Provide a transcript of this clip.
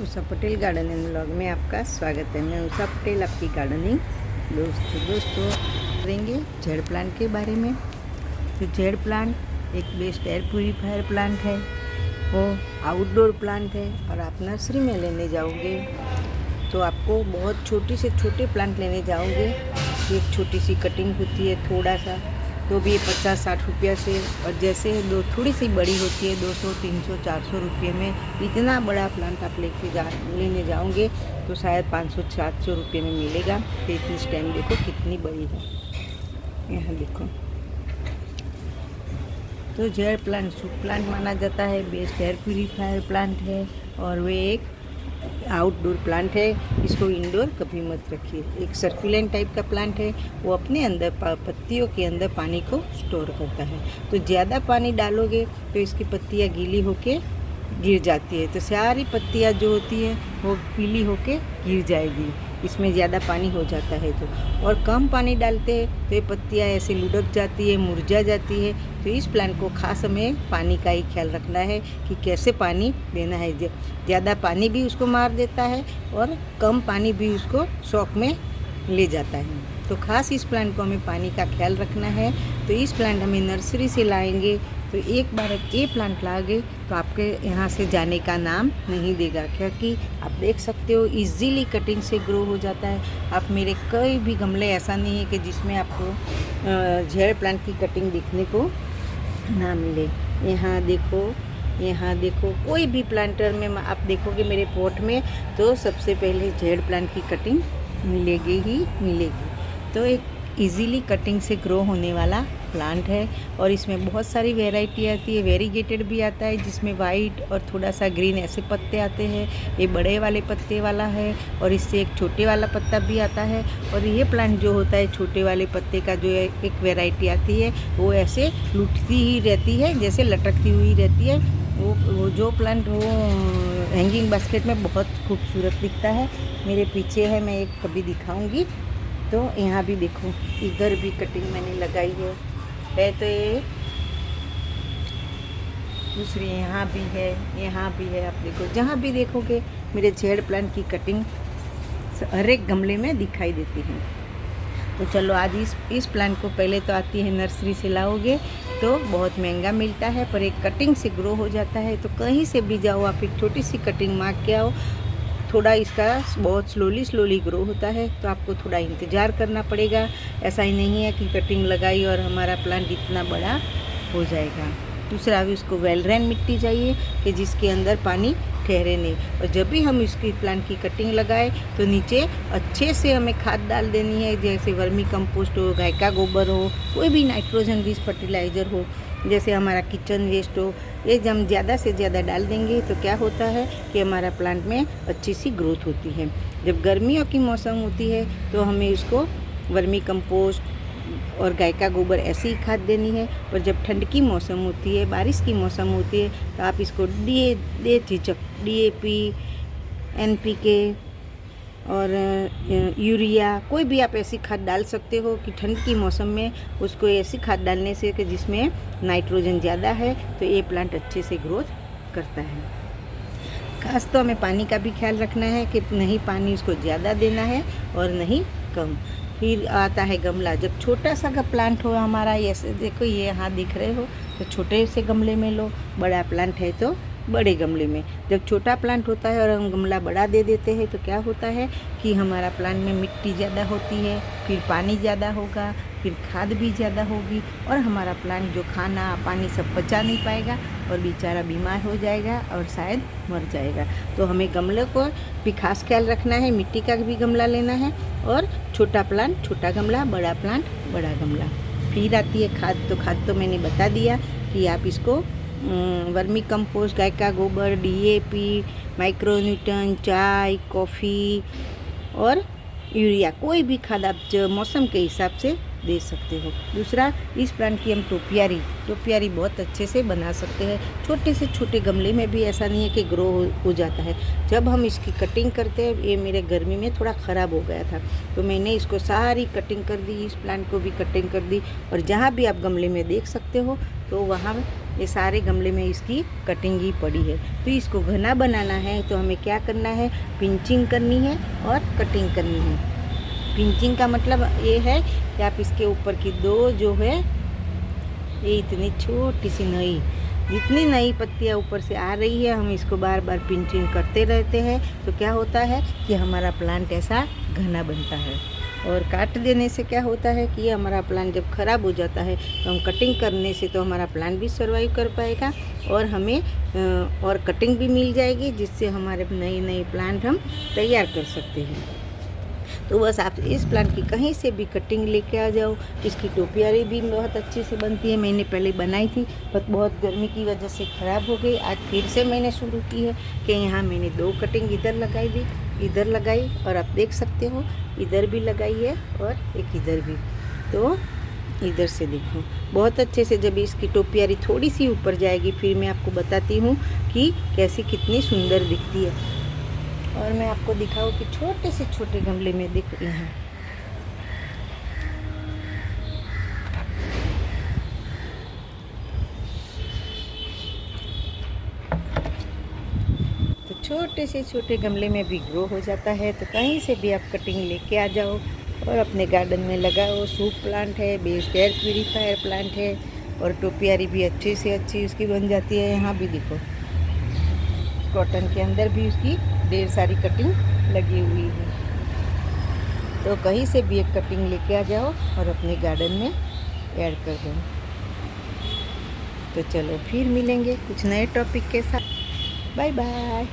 Usha Patel gardening blog में आपका स्वागत है। मैं उषा पटेल, आपकी गार्डनिंग दोस्तों करेंगे जेड प्लांट के बारे में। तो जेड प्लांट एक बेस्ट एयर प्यूरीफायर प्लांट है, वो आउटडोर प्लांट है। और आप नर्सरी में लेने जाओगे तो आपको बहुत छोटे से छोटे प्लांट लेने जाओगे। एक छोटी सी कटिंग होती है थोड़ा सा, तो भी 50-60 रुपया से, और जैसे दो थोड़ी सी बड़ी होती है 200-300-400 रुपये में। इतना बड़ा प्लांट आप लेने जाओगे तो शायद 500-700 रुपये में मिलेगा। तो इतनी स्टेम देखो कितनी बड़ी है, यहाँ देखो। तो जेड प्लांट शुभ प्लांट माना जाता है, बेस्ट एयर प्यूरीफायर प्लांट है, और वे एक आउटडोर प्लांट है। इसको इंडोर कभी मत रखिए। एक सर्कुलेंट टाइप का प्लांट है, वो अपने अंदर पत्तियों के अंदर पानी को स्टोर करता है। तो ज़्यादा पानी डालोगे तो इसकी पत्तियाँ गीली होके गिर जाती है, तो सारी पत्तियाँ जो होती है वो पीली होके गिर जाएगी, इसमें ज़्यादा पानी हो जाता है तो। और कम पानी डालते हैं तो ये पत्तियाँ ऐसे लुढ़क जाती है, मुरझा जाती है। तो इस प्लांट को खास हमें पानी का ही ख्याल रखना है कि कैसे पानी देना है। ज़्यादा पानी भी उसको मार देता है और कम पानी भी उसको शौक में ले जाता है। तो खास इस प्लांट को हमें पानी का ख्याल रखना है। तो इस प्लांट हमें नर्सरी से लाएंगे, तो एक बार ये प्लांट लाएंगे तो आपके यहाँ से जाने का नाम नहीं देगा, क्योंकि आप देख सकते हो इजीली कटिंग से ग्रो हो जाता है। आप मेरे कोई भी गमले ऐसा नहीं है कि जिसमें आपको जेड प्लांट की कटिंग दिखने को ना मिले। यहाँ देखो कोई भी प्लांटर में आप देखोगे मेरे पॉट में, तो सबसे पहले जेड प्लांट की कटिंग मिलेगी ही मिलेगी। तो एक इजीली कटिंग से ग्रो होने वाला प्लांट है, और इसमें बहुत सारी वैरायटी आती है। वेरीगेटेड भी आता है जिसमें वाइट और थोड़ा सा ग्रीन ऐसे पत्ते आते हैं। ये बड़े वाले पत्ते वाला है, और इससे एक छोटे वाला पत्ता भी आता है। और ये प्लांट जो होता है छोटे वाले पत्ते का, जो एक वैरायटी आती है, वो ऐसे लुटती ही रहती है, जैसे लटकती हुई रहती है। वो जो प्लांट वो हैंगिंग बास्केट में बहुत खूबसूरत दिखता है। मेरे पीछे है, मैं एक कभी दिखाऊंगी। तो यहाँ भी देखो, इधर भी कटिंग मैंने लगाई है। तो ये दूसरी यहाँ भी है। आप देखो, जहाँ भी देखोगे मेरे जेड प्लांट की कटिंग हर एक गमले में दिखाई देती है। तो चलो आज इस प्लांट को पहले तो आती है नर्सरी से लाओगे तो बहुत महंगा मिलता है, पर एक कटिंग से ग्रो हो जाता है। तो कहीं से भी जाओ आप एक छोटी सी कटिंग मांग के आओ। थोड़ा इसका बहुत स्लोली ग्रो होता है, तो आपको थोड़ा इंतज़ार करना पड़ेगा। ऐसा ही नहीं है कि कटिंग लगाई और हमारा प्लांट इतना बड़ा हो जाएगा। दूसरा भी उसको वेल ड्रेन मिट्टी चाहिए कि जिसके अंदर पानी ठहरे नहीं। और जब भी हम इसकी प्लांट की कटिंग लगाए तो नीचे अच्छे से हमें खाद डाल देनी है, जैसे वर्मी कंपोस्ट हो, गाय का गोबर हो, कोई भी नाइट्रोजन रिच फर्टिलाइज़र हो, जैसे हमारा किचन वेस्ट हो। ये जब हम ज़्यादा से ज़्यादा डाल देंगे तो क्या होता है कि हमारा प्लांट में अच्छी सी ग्रोथ होती है। जब गर्मियों की मौसम होती है तो हमें उसको वर्मी कंपोस्ट और गाय का गोबर ऐसी ही खाद देनी है। पर जब ठंड की मौसम होती है, बारिश की मौसम होती है, तो आप इसको DAP, NPK और यूरिया, कोई भी आप ऐसी खाद डाल सकते हो कि ठंड की मौसम में उसको ऐसी खाद डालने से कि जिसमें नाइट्रोजन ज़्यादा है, तो ये प्लांट अच्छे से ग्रोथ करता है। खास तो हमें पानी का भी ख्याल रखना है कि नहीं पानी उसको ज़्यादा देना है और नहीं कम। फिर आता है गमला। जब छोटा सा का प्लांट हो हमारा, ऐसे देखो ये यहाँ दिख रहे हो, तो छोटे से गमले में लो। बड़ा प्लांट है तो बड़े गमले में। जब छोटा प्लांट होता है और हम गमला बड़ा दे देते हैं तो क्या होता है कि हमारा प्लांट में मिट्टी ज़्यादा होती है, फिर पानी ज़्यादा होगा, फिर खाद भी ज़्यादा होगी, और हमारा प्लांट जो खाना पानी सब पचा नहीं पाएगा और बेचारा बीमार हो जाएगा और शायद मर जाएगा। तो हमें गमले को भी खास ख्याल रखना है, मिट्टी का भी गमला लेना है, और छोटा प्लांट छोटा गमला, बड़ा प्लांट बड़ा गमला। फिर आती है खाद। तो खाद तो मैंने बता दिया कि आप इसको वर्मी कंपोस्ट, गाय का गोबर, DAP, माइक्रोन्यूटन, चाय, कॉफ़ी और यूरिया, कोई भी खाद आप जो मौसम के हिसाब से दे सकते हो। दूसरा, इस प्लांट की हम टोपियारी बहुत अच्छे से बना सकते हैं। छोटे से छोटे गमले में भी ऐसा नहीं है कि ग्रो हो जाता है। जब हम इसकी कटिंग करते हैं, ये मेरे गर्मी में थोड़ा ख़राब हो गया था, तो मैंने इसको सारी कटिंग कर दी, इस प्लांट को भी कटिंग कर दी। और जहाँ भी आप गमले में देख सकते हो तो वहाँ ये सारे गमले में इसकी कटिंग ही पड़ी है। तो इसको घना बनाना है तो हमें क्या करना है, पिंचिंग करनी है और कटिंग करनी है। पिंचिंग का मतलब ये है कि आप इसके ऊपर की दो जो है ये इतनी छोटी सी नई, जितनी नई पत्तियाँ ऊपर से आ रही है हम इसको बार बार पिंचिंग करते रहते हैं तो क्या होता है कि हमारा प्लांट ऐसा घना बनता है। और काट देने से क्या होता है कि हमारा प्लांट जब ख़राब हो जाता है तो हम कटिंग करने से तो हमारा प्लांट भी सर्वाइव कर पाएगा और हमें और कटिंग भी मिल जाएगी, जिससे हमारे नए नए प्लांट हम तैयार कर सकते हैं। तो बस आप इस प्लांट की कहीं से भी कटिंग लेके आ जाओ। इसकी टोपियारी भी बहुत अच्छी से बनती है। मैंने पहले बनाई थी पर बहुत गर्मी की वजह से ख़राब हो गई। आज फिर से मैंने शुरू की है कि यहाँ मैंने 2 कटिंग इधर लगाई दी, इधर लगाई और आप देख सकते हो इधर भी लगाई है और एक इधर भी। तो इधर से देखो बहुत अच्छे से जब इसकी टोपियारी थोड़ी सी ऊपर जाएगी फिर मैं आपको बताती हूँ कि कैसी कितनी सुंदर दिखती है। और मैं आपको दिखाऊँ कि छोटे से छोटे गमले में देखो यहाँ तो छोटे से छोटे गमले में भी ग्रो हो जाता है। तो कहीं से भी आप कटिंग लेके आ जाओ और अपने गार्डन में लगाओ। सूप प्लांट है, बेस्ड एयर प्यूरीफायर प्लांट है और टोपियारी भी अच्छी से अच्छी उसकी बन जाती है। यहाँ भी देखो कॉटन के अंदर भी उसकी ढेर सारी कटिंग लगी हुई है। तो कहीं से भी एक कटिंग लेके आ जाओ और अपने गार्डन में ऐड कर दो। तो चलो फिर मिलेंगे कुछ नए टॉपिक के साथ। Bye bye.